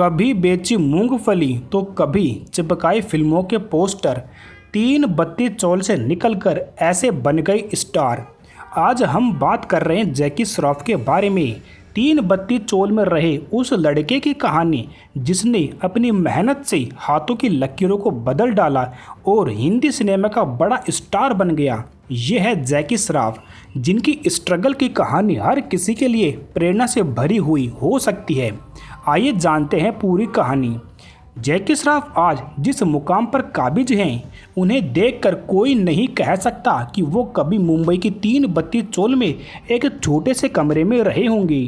कभी बेची मूंगफली तो कभी चिपकाए फिल्मों के पोस्टर। तीन बत्ती चौल से निकलकर ऐसे बन गए स्टार। आज हम बात कर रहे हैं जैकी श्रॉफ के बारे में। तीन बत्ती चौल में रहे उस लड़के की कहानी जिसने अपनी मेहनत से हाथों की लकीरों को बदल डाला और हिंदी सिनेमा का बड़ा स्टार बन गया। ये है जैकी श्रॉफ, जिनकी स्ट्रगल की कहानी हर किसी के लिए प्रेरणा से भरी हुई हो सकती है। आइए जानते हैं पूरी कहानी। जैकी श्रॉफ आज जिस मुकाम पर काबिज हैं, उन्हें देखकर कोई नहीं कह सकता कि वो कभी मुंबई की तीन बत्ती चौल में एक छोटे से कमरे में रहे होंगे।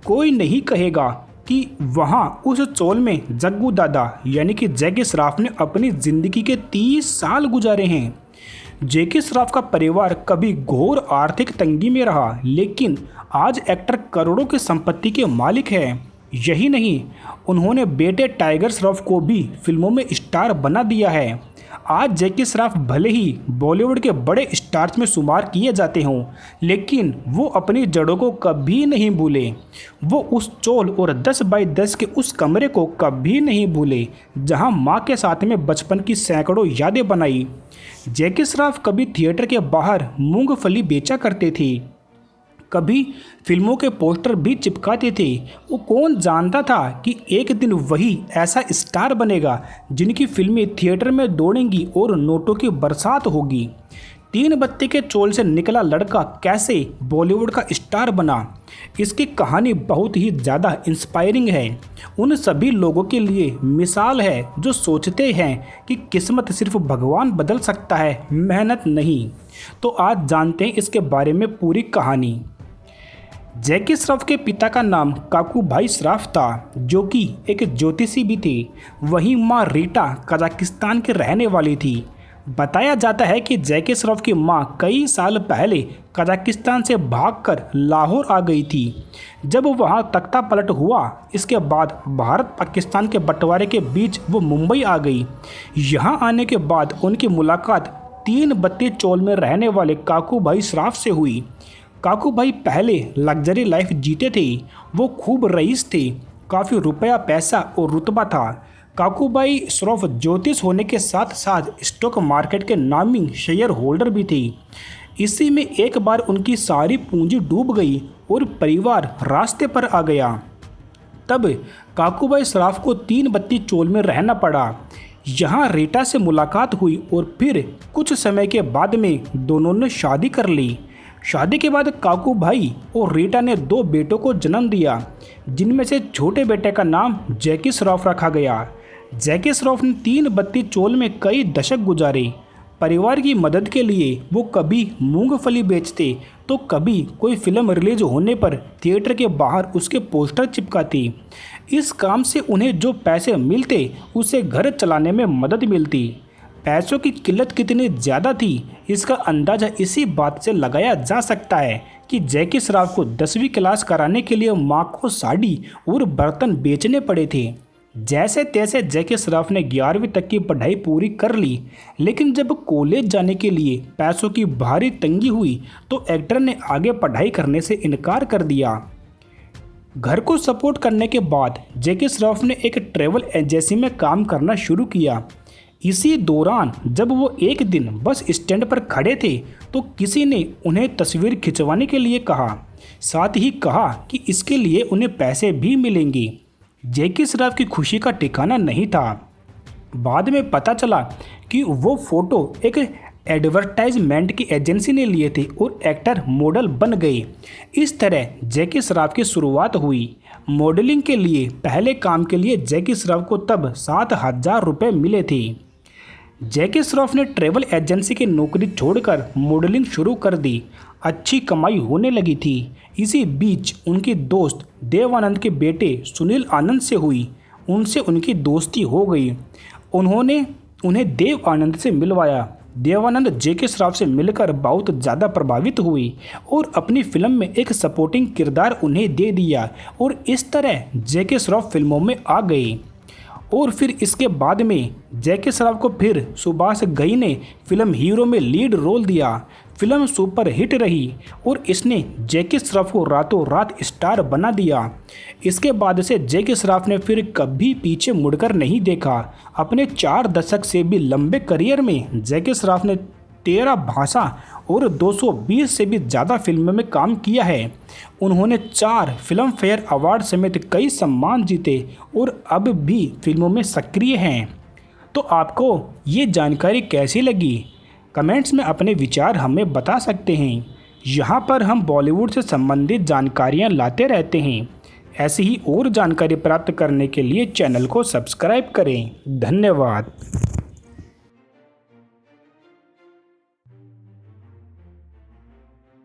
कोई नहीं कहेगा कि वहाँ उस चौल में जग्गू दादा यानी कि जैकी श्रॉफ ने अपनी ज़िंदगी के 30 साल गुजारे हैं। जैकी श्रॉफ का परिवार कभी घोर आर्थिक तंगी में रहा, लेकिन आज एक्टर करोड़ों की संपत्ति के मालिक हैं। यही नहीं, उन्होंने बेटे टाइगर श्रॉफ को भी फिल्मों में स्टार बना दिया है। आज जैकी श्रॉफ भले ही बॉलीवुड के बड़े स्टार्स में शुमार किए जाते हों, लेकिन वो अपनी जड़ों को कभी नहीं भूले। वो उस चौल और 10 बाई 10 के उस कमरे को कभी नहीं भूले जहां मां के साथ में बचपन की सैकड़ों यादें बनाई। जैकी श्रॉफ कभी थिएटर के बाहर मूंगफली बेचा करते थे, कभी फिल्मों के पोस्टर भी चिपकाते थे। वो कौन जानता था कि एक दिन वही ऐसा स्टार बनेगा जिनकी फिल्में थिएटर में दौड़ेंगी और नोटों की बरसात होगी। तीन बत्ती के चौल से निकला लड़का कैसे बॉलीवुड का स्टार बना, इसकी कहानी बहुत ही ज़्यादा इंस्पायरिंग है। उन सभी लोगों के लिए मिसाल है जो सोचते हैं कि किस्मत सिर्फ भगवान बदल सकता है, मेहनत नहीं। तो आज जानते हैं इसके बारे में पूरी कहानी। जैकी श्रॉफ के पिता का नाम काकू भाई श्रॉफ था, जो कि एक ज्योतिषी भी थे। वहीं मां रीटा कजाकिस्तान की रहने वाली थी। बताया जाता है कि जैकी श्रॉफ की मां कई साल पहले कजाकिस्तान से भागकर लाहौर आ गई थी। जब वहां तख्ता पलट हुआ, इसके बाद भारत पाकिस्तान के बंटवारे के बीच वो मुंबई आ गई। यहां आने के बाद उनकी मुलाकात तीन बत्ती चौल में रहने वाले काकू भाई श्रॉफ से हुई। काकू भाई पहले लग्जरी लाइफ जीते थे। वो खूब रईस थे, काफ़ी रुपया पैसा और रुतबा था। काकू भाई श्रॉफ ज्योतिष होने के साथ साथ स्टॉक मार्केट के नामी शेयर होल्डर भी थे। इसी में एक बार उनकी सारी पूंजी डूब गई और परिवार रास्ते पर आ गया। तब काकू भाई श्रॉफ को तीन बत्ती चौल में रहना पड़ा। यहाँ रीटा से मुलाकात हुई और फिर कुछ समय के बाद में दोनों ने शादी कर ली। शादी के बाद काकू भाई और रीटा ने 2 बेटों को जन्म दिया, जिनमें से छोटे बेटे का नाम जैकी श्रॉफ रखा गया। जैकी श्रॉफ ने तीन बत्ती चौल में कई दशक गुजारे। परिवार की मदद के लिए वो कभी मूंगफली बेचते तो कभी कोई फिल्म रिलीज होने पर थिएटर के बाहर उसके पोस्टर चिपकाते। इस काम से उन्हें जो पैसे मिलते उससे घर चलाने में मदद मिलती। पैसों की किल्लत कितनी ज़्यादा थी, इसका अंदाज़ा इसी बात से लगाया जा सकता है कि जैकी श्रॉफ को 10वीं क्लास कराने के लिए मां को साड़ी और बर्तन बेचने पड़े थे। जैसे तैसे जैकी श्रॉफ ने 11वीं तक की पढ़ाई पूरी कर ली, लेकिन जब कॉलेज जाने के लिए पैसों की भारी तंगी हुई तो एक्टर ने आगे पढ़ाई करने से इनकार कर दिया। घर को सपोर्ट करने के बाद जैकी श्रॉफ ने एक ट्रैवल एजेंसी में काम करना शुरू किया। इसी दौरान जब वो एक दिन बस स्टैंड पर खड़े थे तो किसी ने उन्हें तस्वीर खिंचवाने के लिए कहा, साथ ही कहा कि इसके लिए उन्हें पैसे भी मिलेंगे। जैकी श्रॉफ की खुशी का ठिकाना नहीं था। बाद में पता चला कि वो फ़ोटो एक एडवर्टाइजमेंट की एजेंसी ने लिए थे और एक्टर मॉडल बन गए। इस तरह जैकी श्रॉफ की शुरुआत हुई। मॉडलिंग के लिए पहले काम के लिए जैकी श्रॉफ को तब 7,000 रुपये मिले थे। जैकी श्रॉफ ने ट्रैवल एजेंसी की नौकरी छोड़कर मॉडलिंग शुरू कर दी। अच्छी कमाई होने लगी थी। इसी बीच उनकी दोस्त देवानंद के बेटे सुनील आनंद से हुई। उनसे उनकी दोस्ती हो गई। उन्होंने उन्हें देव आनंद से मिलवाया। देवानंद जैकी श्रॉफ से मिलकर बहुत ज़्यादा प्रभावित हुई और अपनी फिल्म में एक सपोर्टिंग किरदार उन्हें दे दिया और इस तरह जैकी श्रॉफ फिल्मों में आ गए। और फिर इसके बाद में जैकी श्रॉफ को फिर सुभाष घई ने फिल्म हीरो में लीड रोल दिया। फिल्म सुपर हिट रही और इसने जैकी श्रॉफ को रातों रात स्टार बना दिया। इसके बाद से जैकी श्रॉफ ने फिर कभी पीछे मुड़कर नहीं देखा। अपने 4 दशक से भी लंबे करियर में जैकी श्रॉफ ने 13 भाषा और 220 से भी ज़्यादा फिल्मों में काम किया है। उन्होंने 4 फिल्म फेयर अवार्ड समेत कई सम्मान जीते और अब भी फिल्मों में सक्रिय हैं। तो आपको ये जानकारी कैसी लगी? कमेंट्स में अपने विचार हमें बता सकते हैं। यहाँ पर हम बॉलीवुड से संबंधित जानकारियाँ लाते रहते हैं। ऐसी ही और जानकारी प्राप्त करने के लिए चैनल को सब्सक्राइब करें। धन्यवाद।